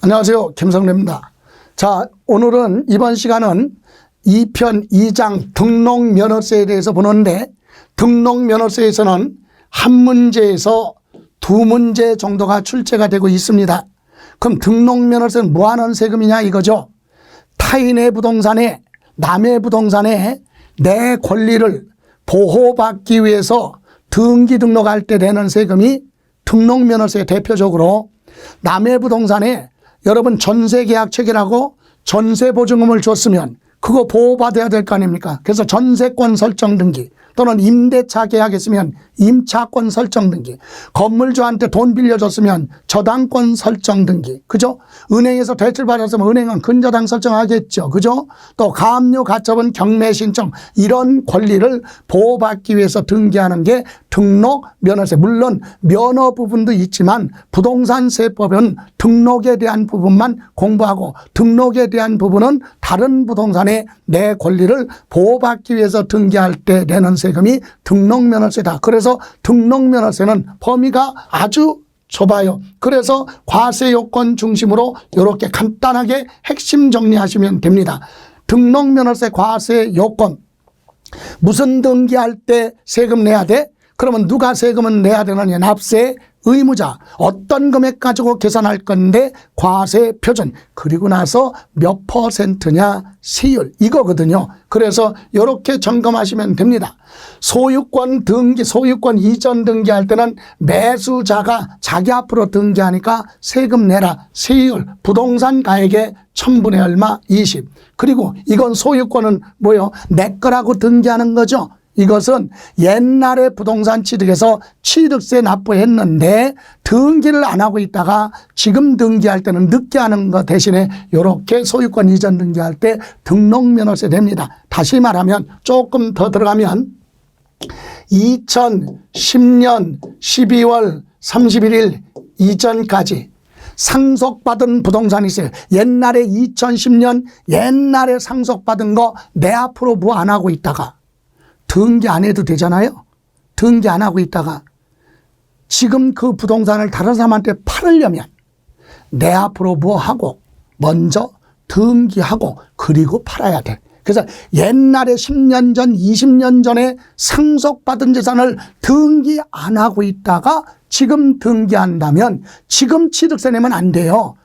안녕하세요. 김성래입니다. 자, 오늘은 이번 시간은 2편 2장 등록면허세에 대해서 보는데, 등록면허세에서는 한 문제에서 두 문제 정도가 출제가 되고 있습니다. 그럼 등록면허세는 뭐 하는 세금이냐 이거죠. 타인의 부동산에, 남의 부동산에 내 권리를 보호받기 위해서 등기 등록할 때 내는 세금이 등록면허세. 대표적으로 남의 부동산에 여러분 전세계약 체결하고 전세보증금을 줬으면 그거 보호받아야 될 거 아닙니까? 그래서 전세권 설정 등기, 또는 임대차 계약했으면 임차권 설정 등기, 건물주한테 돈 빌려줬으면 저당권 설정 등기, 그죠? 은행에서 대출 받았으면 은행은 근저당 설정하겠죠, 그죠? 또 가압류 가처분 경매 신청, 이런 권리를 보호받기 위해서 등기하는 게 등록 면허세. 물론 면허 부분도 있지만 부동산세법은 등록에 대한 부분만 공부하고, 등록에 대한 부분은 다른 부동산에 내 권리를 보호받기 위해서 등기할 때 내는 세금이 등록면허세다. 그래서 등록면허세는 범위가 아주 좁아요. 그래서 과세요건 중심으로 이렇게 간단하게 핵심 정리하시면 됩니다. 등록면허세 과세요건, 무슨 등기할 때 세금 내야 돼? 그러면 누가 세금은 내야 되느냐? 납세 의무자. 어떤 금액 가지고 계산할 건데 과세 표준, 그리고 나서 몇 %냐 세율, 이거거든요. 그래서 이렇게 점검하시면 됩니다. 소유권 등기, 소유권 이전 등기할 때는 매수자가 자기 앞으로 등기하니까 세금 내라. 세율, 부동산 가액의 1000분의 얼마 20. 그리고 이건 소유권은 뭐요? 내 거라고 등기하는 거죠. 이것은 옛날에 부동산 취득에서 취득세 납부했는데 등기를 안 하고 있다가 지금 등기할 때는 늦게 하는 것 대신에 이렇게 소유권 이전 등기할 때 등록면허세 됩니다. 다시 말하면 조금 더 들어가면 2010년 12월 31일 이전까지 상속받은 부동산이 있어요. 옛날에 2010년 옛날에 상속받은 거 내 앞으로 뭐 안 하고 있다가 등기 안 해도 되잖아요. 등기 안 하고 있다가 지금 그 부동산을 다른 사람한테 팔으려면 내 앞으로 뭐 하고 먼저 등기하고 그리고 팔아야 돼. 그래서 옛날에 10년 전, 20년 전에 상속받은 재산을 등기 안 하고 있다가 지금 등기한다면 지금 취득세 내면 안 돼요.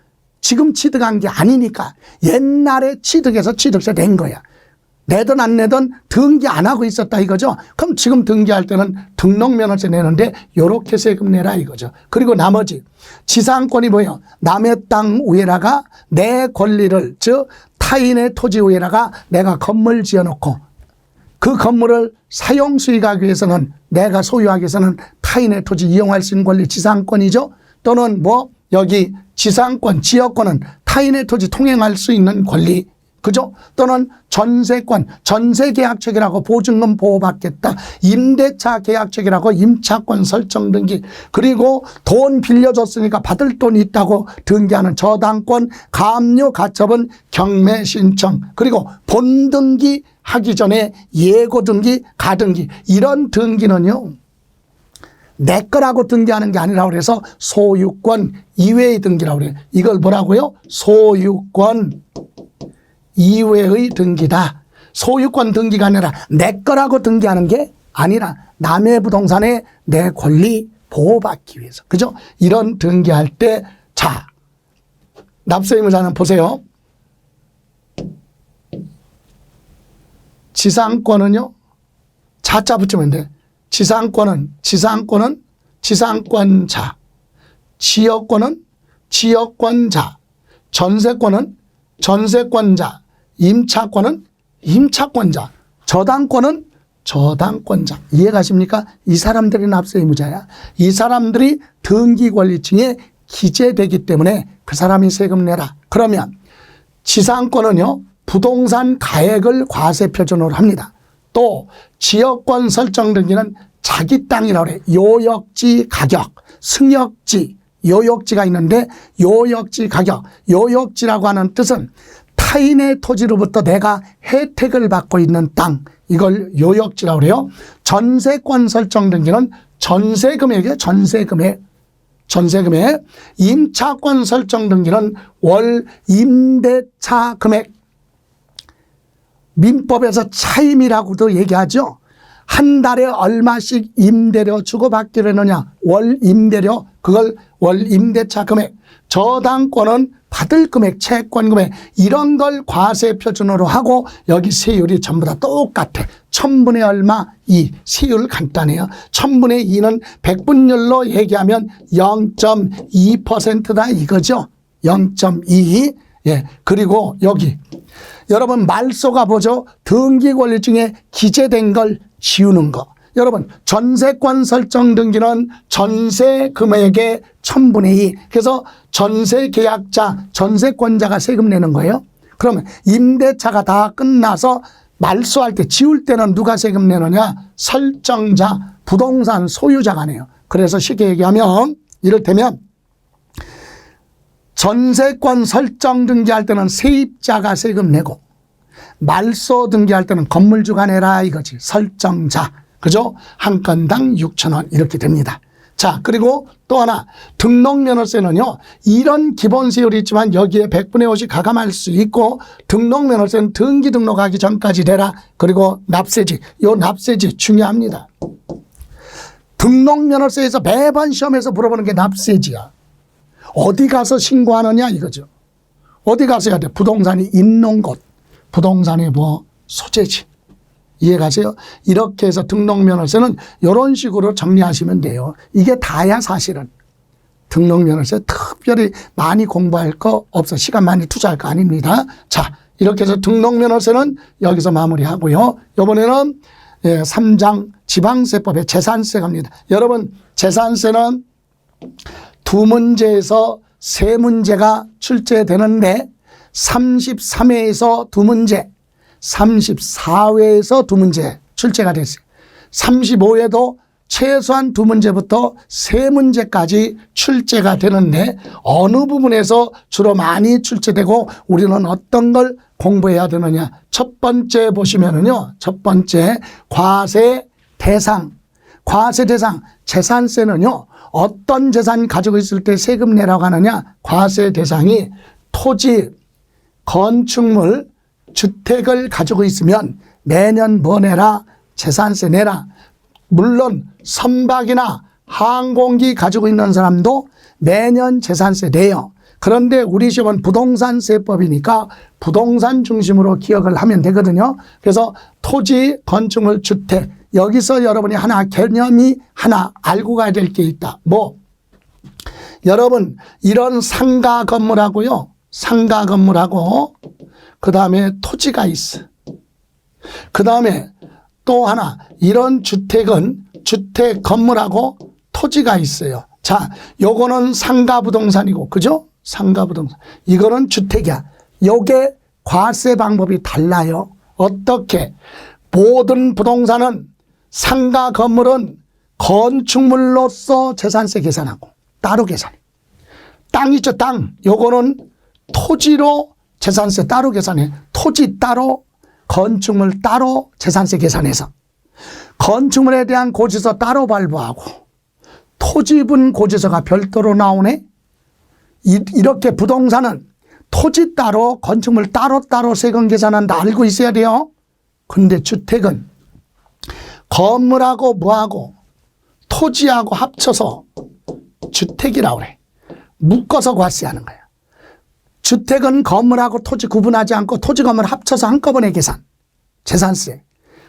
지금 취득한 게 아니니까. 옛날에 취득해서 취득세 낸 거야. 내든 안 내든 등기 안 하고 있었다 이거죠. 그럼 지금 등기할 때는 등록면허세 내는데 요렇게 세금 내라 이거죠. 그리고 나머지 지상권이 뭐예요? 남의 땅 위에다가 내 권리를, 즉 타인의 토지 위에다가 내가 건물 지어놓고 그 건물을 사용 수익하기 위해서는, 내가 소유하기 위해서는 타인의 토지 이용할 수 있는 권리, 지상권이죠. 또는 뭐 여기 지상권, 지역권은 타인의 토지 통행할 수 있는 권리, 그죠? 또는 전세권, 전세계약책이라고 보증금 보호받겠다. 임대차 계약책이라고 임차권 설정 등기. 그리고 돈 빌려줬으니까 받을 돈이 있다고 등기하는 저당권, 가압류 가처분 경매 신청. 그리고 본등기 하기 전에 예고등기, 가등기. 이런 등기는요, 내 거라고 등기하는 게 아니라고 그래서 소유권 이외의 등기라고 그래요. 이걸 뭐라고요? 소유권 이외의 등기다. 소유권 등기가 아니라 내 거라고 등기하는 게 아니라 남의 부동산에 내 권리 보호받기 위해서. 그죠? 이런 등기할 때, 자, 납세 의무자는 보세요. 지상권은요, 자자 붙이면 돼. 지상권은 지상권자, 지역권은 지역권자, 전세권은 전세권자, 임차권은 임차권자, 저당권은 저당권자. 이해가십니까? 이 사람들이 납세 의무자야. 이 사람들이 등기 권리층에 기재되기 때문에 그 사람이 세금 내라. 그러면 지상권은요, 부동산 가액을 과세 표준으로 합니다. 또 지역권 설정 등기는 자기 땅이라고 그래. 요역지 가격, 승역지, 요역지가 있는데 요역지 가격, 요역지라고 하는 뜻은 타인의 토지로부터 내가 혜택을 받고 있는 땅, 이걸 요역지라고 그래요. 전세권 설정 등기는 전세금액이에요. 전세금액. 전세금액. 임차권 설정 등기는 월 임대차 금액. 민법에서 차임이라고도 얘기하죠. 한 달에 얼마씩 임대료 주고받기로 했느냐. 월 임대료, 그걸 월 임대차 금액. 저당권은 받을 금액, 채권 금액, 이런 걸 과세 표준으로 하고 여기 세율이 전부 다 똑같아. 1000분의 얼마? 2. 세율 간단해요. 1000분의 2는 백분율로 얘기하면 0.2%다 이거죠. 0.2. 예. 그리고 여기 여러분 말소가 뭐죠? 등기 권리 중에 기재된 걸 지우는 거. 여러분 전세권 설정 등기는 전세 금액의 1000분의 2. 그래서 전세 계약자, 전세권자가 세금 내는 거예요. 그러면 임대차가 다 끝나서 말소할 때 지울 때는 누가 세금 내느냐? 설정자, 부동산 소유자가 내요. 그래서 쉽게 얘기하면 이를테면 전세권 설정 등기할 때는 세입자가 세금 내고 말소 등기할 때는 건물주가 내라 이거지. 설정자. 그죠? 한 건당 6,000원 이렇게 됩니다. 자, 그리고 또 하나 등록면허세는요. 이런 기본세율이 있지만 여기에 100분의 5씩 가감할 수 있고 등록면허세는 등기 등록하기 전까지 내라. 그리고 납세지. 요 납세지 중요합니다. 등록면허세에서 매번 시험에서 물어보는 게 납세지야. 어디 가서 신고하느냐 이거죠. 어디 가서 해야 돼? 부동산이 있는 곳. 부동산의 뭐 소재지. 이해가세요? 이렇게 해서 등록면허세는 이런 식으로 정리하시면 돼요. 이게 다야 사실은. 등록면허세 특별히 많이 공부할 거 없어. 시간 많이 투자할 거 아닙니다. 자, 이렇게 해서 등록면허세는 여기서 마무리하고요. 이번에는 3장 지방세법의 재산세 갑니다. 여러분 재산세는 두 문제에서 세 문제가 출제되는데 33회에서 두 문제, 34회에서 두 문제 출제가 됐어요. 35회도 최소한 두 문제부터 세 문제까지 출제가 되는데 어느 부분에서 주로 많이 출제되고 우리는 어떤 걸 공부해야 되느냐. 첫 번째 보시면은요. 첫 번째 과세 대상. 과세 대상 재산세는요. 어떤 재산 가지고 있을 때 세금 내라고 하느냐. 과세 대상이 토지, 건축물, 주택을 가지고 있으면 매년 뭐 내라? 재산세 내라. 물론 선박이나 항공기 가지고 있는 사람도 매년 재산세 내요. 그런데 우리 시험은 부동산세법이니까 부동산 중심으로 기억을 하면 되거든요. 그래서 토지, 건축물, 주택 여기서 여러분이 하나 개념이 하나 알고 가야 될 게 있다. 뭐 여러분 이런 상가 건물하고요. 상가 건물하고 그 다음에 토지가 있어. 그 다음에 또 하나 이런 주택은 주택 건물하고 토지가 있어요. 자, 요거는 상가 부동산이고 그죠? 상가 부동산. 이거는 주택이야. 요게 과세 방법이 달라요. 어떻게? 모든 부동산은 상가 건물은 건축물로서 재산세 계산하고 따로 계산해. 땅 있죠, 땅. 요거는 토지로 재산세 따로 계산해. 토지 따로, 건축물 따로 재산세 계산해서 건축물에 대한 고지서 따로 발부하고 토지분 고지서가 별도로 나오네. 이렇게 부동산은 토지 따로, 건축물 따로 세금 계산한다 알고 있어야 돼요. 근데 주택은 건물하고 뭐하고 토지하고 합쳐서 주택이라고 그래. 묶어서 과세하는 거야. 주택은 건물하고 토지 구분하지 않고 토지 건물 합쳐서 한꺼번에 계산. 재산세.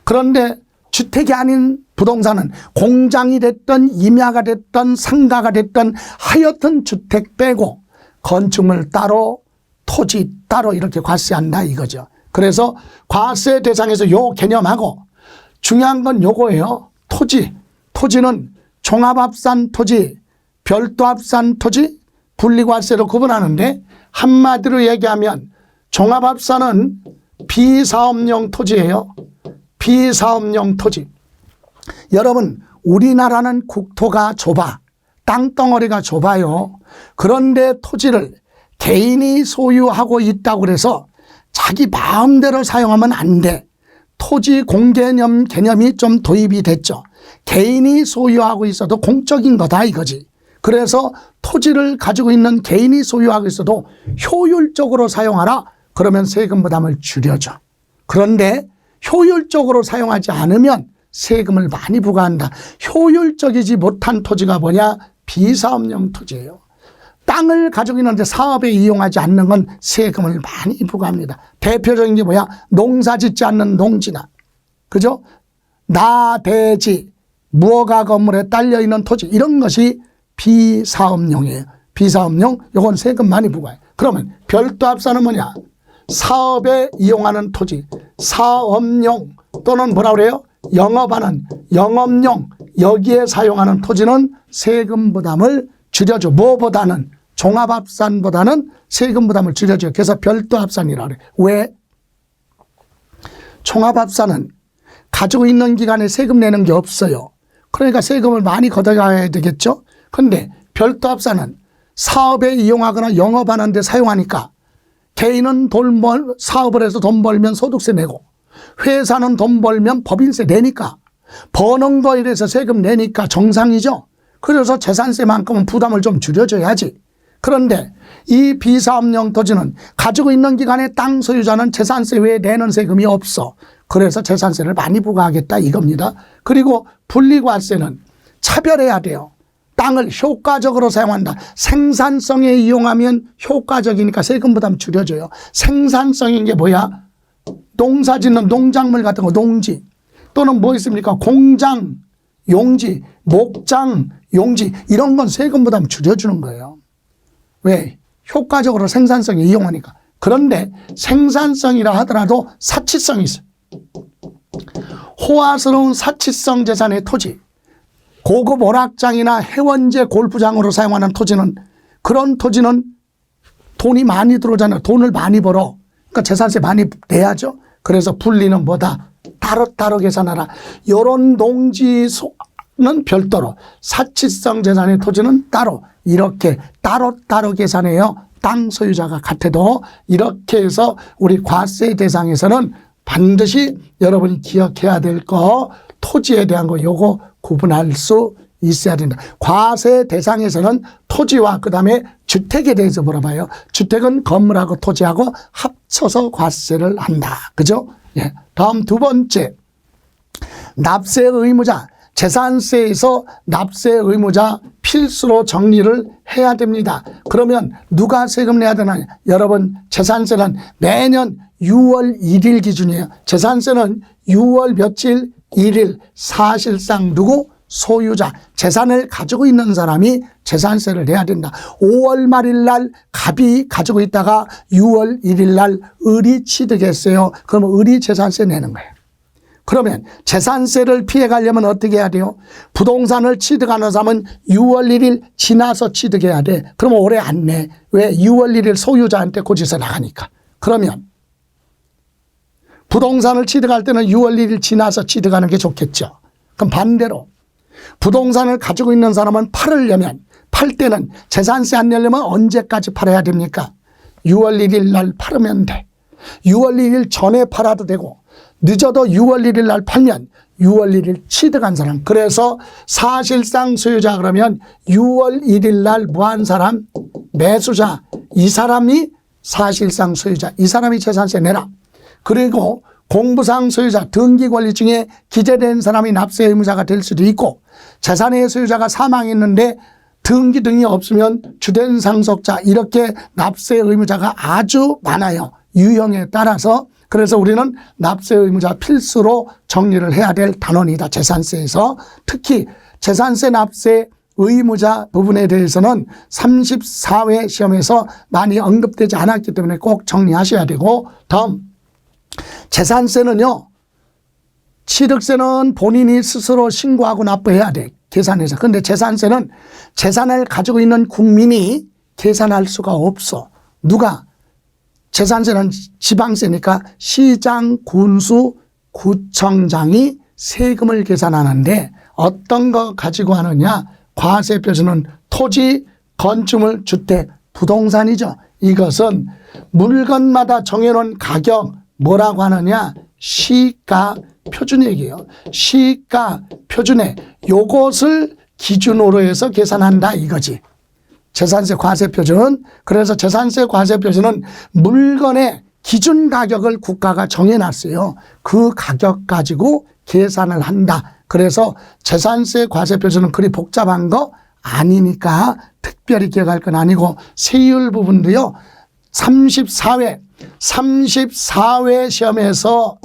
그런데 주택이 아닌 부동산은 공장이 됐든 임야가 됐든 상가가 됐든 하여튼 주택 빼고 건축물 따로 토지 따로 이렇게 과세한다 이거죠. 그래서 과세 대상에서 요 개념하고 중요한 건 요거예요. 토지. 토지는 종합합산 토지, 별도합산 토지, 분리과세로 구분하는데 한마디로 얘기하면 종합합산은 비사업용 토지예요. 비사업용 토지. 여러분 우리나라는 국토가 좁아. 땅덩어리가 좁아요. 그런데 토지를 개인이 소유하고 있다고 그래서 자기 마음대로 사용하면 안 돼. 토지 공개념 개념이 좀 도입이 됐죠. 개인이 소유하고 있어도 공적인 거다 이거지. 그래서 토지를 가지고 있는 개인이 소유하고 있어도 효율적으로 사용하라. 그러면 세금 부담을 줄여줘. 그런데 효율적으로 사용하지 않으면 세금을 많이 부과한다. 효율적이지 못한 토지가 뭐냐? 비사업용 토지예요. 땅을 가지고 있는데 사업에 이용하지 않는 건 세금을 많이 부과합니다. 대표적인 게 뭐야? 농사 짓지 않는 농지나, 그죠? 나대지, 무허가 건물에 딸려 있는 토지, 이런 것이 비사업용이에요. 비사업용, 이건 세금 많이 부과해요. 그러면 별도 합산은 뭐냐? 사업에 이용하는 토지, 사업용 또는 뭐라 그래요? 영업하는, 영업용, 여기에 사용하는 토지는 세금 부담을 줄여줘. 뭐보다는? 종합합산보다는 세금 부담을 줄여줘요. 그래서 별도 합산이라고 그래요. 왜? 종합합산은 가지고 있는 기간에 세금 내는 게 없어요. 그러니까 세금을 많이 걷어가야 되겠죠. 그런데 별도 합산은 사업에 이용하거나 영업하는 데 사용하니까 개인은 사업을 해서 돈 벌면 소득세 내고, 회사는 돈 벌면 법인세 내니까, 버는 거에 대해서 세금 내니까 정상이죠. 그래서 재산세만큼은 부담을 좀 줄여줘야지. 그런데 이 비사업용 토지는 가지고 있는 기간에 땅 소유자는 재산세 외에 내는 세금이 없어. 그래서 재산세를 많이 부과하겠다 이겁니다. 그리고 분리과세는 차별해야 돼요. 땅을 효과적으로 사용한다. 생산성에 이용하면 효과적이니까 세금 부담 줄여줘요. 생산성인 게 뭐야? 농사 짓는 농작물 같은 거, 농지. 또는 뭐 있습니까? 공장, 용지, 목장, 용지, 이런 건 세금 부담 줄여주는 거예요. 왜? 효과적으로 생산성에 이용하니까. 그런데 생산성이라 하더라도 사치성이 있어요. 호화스러운 사치성 재산의 토지, 고급 오락장이나 해원제 골프장으로 사용하는 토지는, 그런 토지는 돈이 많이 들어오잖아요. 돈을 많이 벌어. 그러니까 재산세 많이 내야죠. 그래서 분리는 뭐다? 따로 계산하라. 이런 농지는 별도로, 사치성 재산의 토지는 따로, 이렇게 따로 계산해요. 땅 소유자가 같아도. 이렇게 해서 우리 과세 대상에서는 반드시 여러분이 기억해야 될 거, 토지에 대한 거 요거 구분할 수 있어야 된다. 과세 대상에서는 토지와 그다음에 주택에 대해서 물어봐요. 주택은 건물하고 토지하고 합쳐서 과세를 한다. 그죠? 예. 다음 두 번째, 납세 의무자. 재산세에서 납세 의무자 필수로 정리를 해야 됩니다. 그러면 누가 세금 내야 되나요? 여러분, 재산세는 매년 6월 1일 기준이에요. 재산세는 6월 며칠 1일, 사실상 누구? 소유자, 재산을 가지고 있는 사람이 재산세를 내야 된다. 5월 말일 날 갑이 가지고 있다가 6월 1일 날 을이 취득했어요. 그러면 을이 재산세 내는 거예요. 그러면 재산세를 피해가려면 어떻게 해야 돼요? 부동산을 취득하는 사람은 6월 1일 지나서 취득해야 돼. 그러면 올해 안 내. 왜? 6월 1일 소유자한테 고지서 나가니까. 그러면 부동산을 취득할 때는 6월 1일 지나서 취득하는 게 좋겠죠. 그럼 반대로 부동산을 가지고 있는 사람은 팔 때는 재산세 안 내려면 언제까지 팔아야 됩니까? 6월 1일 날 팔으면 돼. 6월 1일 전에 팔아도 되고, 늦어도 6월 1일 날 팔면 6월 1일 취득한 사람. 그래서 사실상 소유자 그러면 6월 1일 날 뭐 한 사람? 매수자. 이 사람이 사실상 소유자. 이 사람이 재산세 내라. 그리고 공부상 소유자, 등기권리증에 기재된 사람이 납세 의무자가 될 수도 있고, 재산의 소유자가 사망했는데 등기 등이 없으면 주된 상속자, 이렇게 납세 의무자가 아주 많아요. 유형에 따라서. 그래서 우리는 납세 의무자 필수로 정리를 해야 될 단원이다. 재산세에서. 특히 재산세 납세 의무자 부분에 대해서는 34회 시험에서 많이 언급되지 않았기 때문에 꼭 정리하셔야 되고, 다음 재산세는요, 취득세는 본인이 스스로 신고하고 납부해야 돼. 계산해서. 그런데 재산세는 재산을 가지고 있는 국민이 계산할 수가 없어. 누가? 재산세는 지방세니까 시장, 군수, 구청장이 세금을 계산하는데 어떤 거 가지고 하느냐? 과세 표준은 토지, 건축물, 주택, 부동산이죠. 이것은 물건마다 정해놓은 가격, 뭐라고 하느냐? 시가 표준액이에요. 시가 표준액. 요것을 기준으로 해서 계산한다 이거지. 재산세 과세표준은. 그래서 재산세 과세표준은 물건의 기준 가격을 국가가 정해놨어요. 그 가격 가지고 계산을 한다. 그래서 재산세 과세표준은 그리 복잡한 거 아니니까 특별히 기억할 건 아니고, 세율 부분도요. 34회 시험에서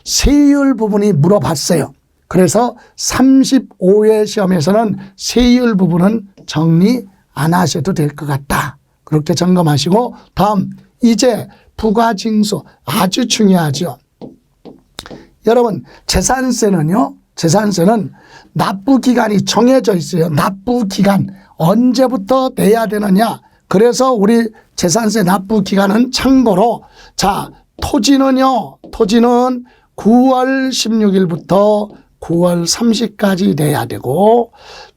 세율 부분이 물어봤어요. 그래서 35회 시험에서는 세율 부분은 정리 안 하셔도 될 것 같다. 그렇게 점검하시고, 다음 이제 부가징수 아주 중요하죠. 여러분, 재산세는요. 재산세는 납부기간이 정해져 있어요. 납부기간 언제부터 내야 되느냐. 그래서 우리 재산세 납부기간은 참고로, 자, 토지는요. 토지는 9월 16일부터 9월 30일까지 내야 되고,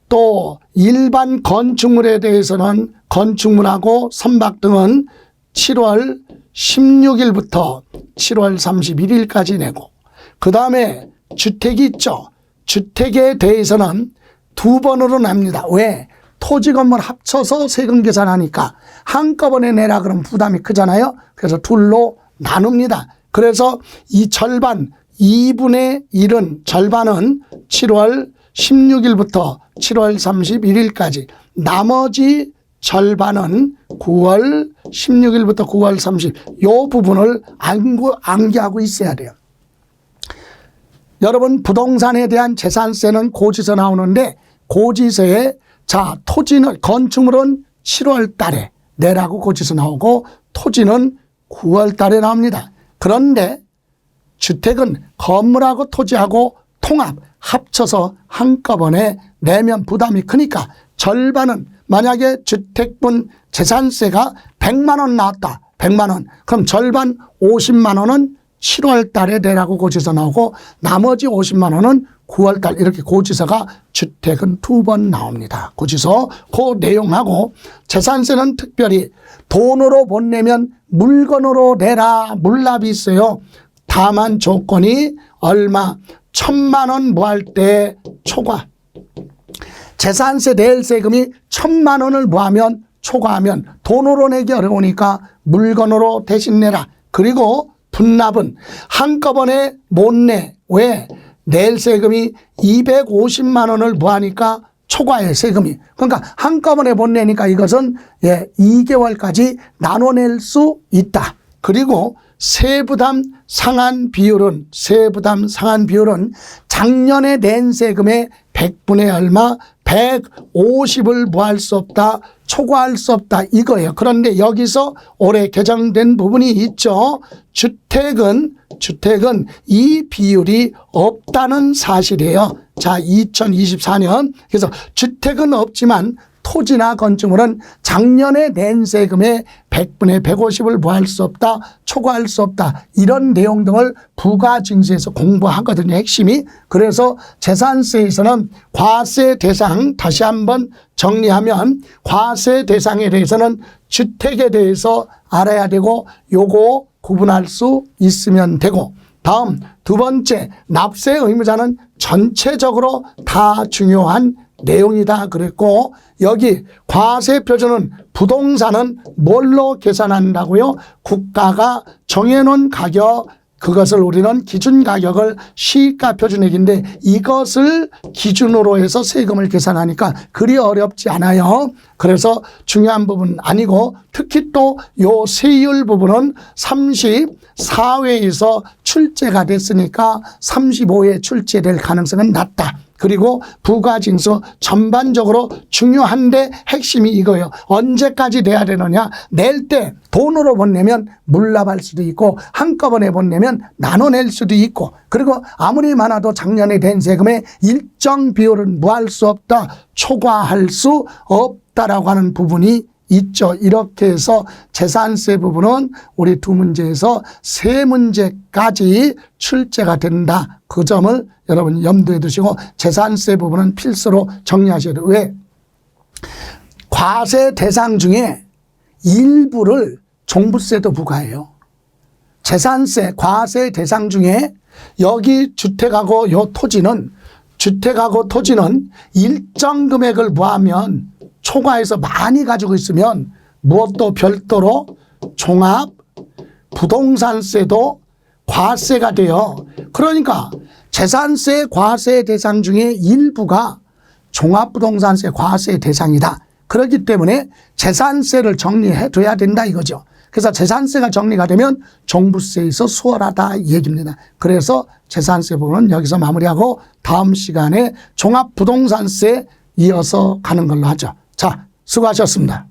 또 일반 건축물에 대해서는 건축물하고 선박 등은 7월 16일부터 7월 31일까지 내고, 그 다음에 주택이 있죠. 주택에 대해서는 두 번으로 납니다. 왜? 토지 건물 합쳐서 세금 계산하니까 한꺼번에 내라 그러면 부담이 크잖아요. 그래서 둘로 나눕니다. 그래서 이 절반 2분의 1은 절반은 7월 16일부터 7월 31일까지, 나머지 절반은 9월 16일부터 9월 30일, 이 부분을 암기하고 있어야 돼요. 여러분, 부동산에 대한 재산세는 고지서 나오는데, 고지서에 자, 토지는, 건축물은 7월 달에 내라고 고지서 나오고, 토지는 9월 달에 나옵니다. 그런데 주택은 건물하고 토지하고 통합, 합쳐서 한꺼번에 내면 부담이 크니까 절반은, 만약에 주택분 재산세가 100만 원 나왔다. 100만 원. 그럼 절반 50만 원은 7월 달에 내라고 고지서 나오고, 나머지 50만 원은 9월 달, 이렇게 고지서가 주택은 두 번 나옵니다. 고지서 그 내용하고, 재산세는 특별히 돈으로 못 내면 물건으로 내라, 물납이 있어요. 다만 조건이 얼마? 1,000만 원 무할 때 초과. 재산세 낼 세금이 1,000만 원을 무하면, 초과하면 돈으로 내기 어려우니까 물건으로 대신 내라. 그리고 분납은 한꺼번에 못 내. 왜? 낼 세금이 250만 원을 무하니까 초과해, 세금이. 그러니까 한꺼번에 못 내니까 이것은 2개월까지 나눠낼 수 있다. 그리고 세부담 상한 비율은 작년에 낸 세금의 100분의 얼마, 150을 무할 수 없다, 초과할 수 없다, 이거예요. 그런데 여기서 올해 개정된 부분이 있죠. 주택은 이 비율이 없다는 사실이에요. 자, 2024년. 그래서 주택은 없지만 토지나 건축물은 작년에 낸 세금의 100분의 150을 무할 수 없다, 초과할 수 없다, 이런 내용 등을 부가징수에서 공부하거든요, 핵심이. 그래서 재산세에서는 과세 대상, 다시 한번 정리하면 과세 대상에 대해서는 주택에 대해서 알아야 되고, 요거 구분할 수 있으면 되고, 다음 두 번째, 납세 의무자는 전체적으로 다 중요한 내용이다 그랬고, 여기 과세표준은 부동산은 뭘로 계산한다고요? 국가가 정해놓은 가격, 그것을 우리는 기준 가격을 시가 표준액인데, 이것을 기준으로 해서 세금을 계산하니까 그리 어렵지 않아요. 그래서 중요한 부분 아니고, 특히 또 요 세율 부분은 34회에서 출제가 됐으니까 35회 출제될 가능성은 낮다. 그리고 부가징수 전반적으로 중요한데 핵심이 이거예요. 언제까지 내야 되느냐? 낼 때 돈으로 못 내면 물납할 수도 있고, 한꺼번에 못 내면 나눠낼 수도 있고, 그리고 아무리 많아도 작년에 낸 세금의 일정 비율은 무할 수 없다, 초과할 수 없다라고 하는 부분이 있죠. 이렇게 해서 재산세 부분은 우리 두 문제에서 세 문제까지 출제가 된다. 그 점을 여러분 염두에 두시고, 재산세 부분은 필수로 정리하셔야 돼요. 왜? 과세 대상 중에 일부를 종부세도 부과해요. 재산세, 과세 대상 중에 여기 주택하고 요 토지는 주택하고 토지는 일정 금액을 부하면 초과해서 많이 가지고 있으면 무엇도 별도로 종합 부동산세도 과세가 돼요. 그러니까 재산세 과세 대상 중에 일부가 종합부동산세 과세 대상이다. 그렇기 때문에 재산세를 정리해 둬야 된다 이거죠. 그래서 재산세가 정리가 되면 종부세에서 수월하다 이 얘기입니다. 그래서 재산세 부분은 여기서 마무리하고 다음 시간에 종합부동산세 이어서 가는 걸로 하죠. 자, 수고하셨습니다.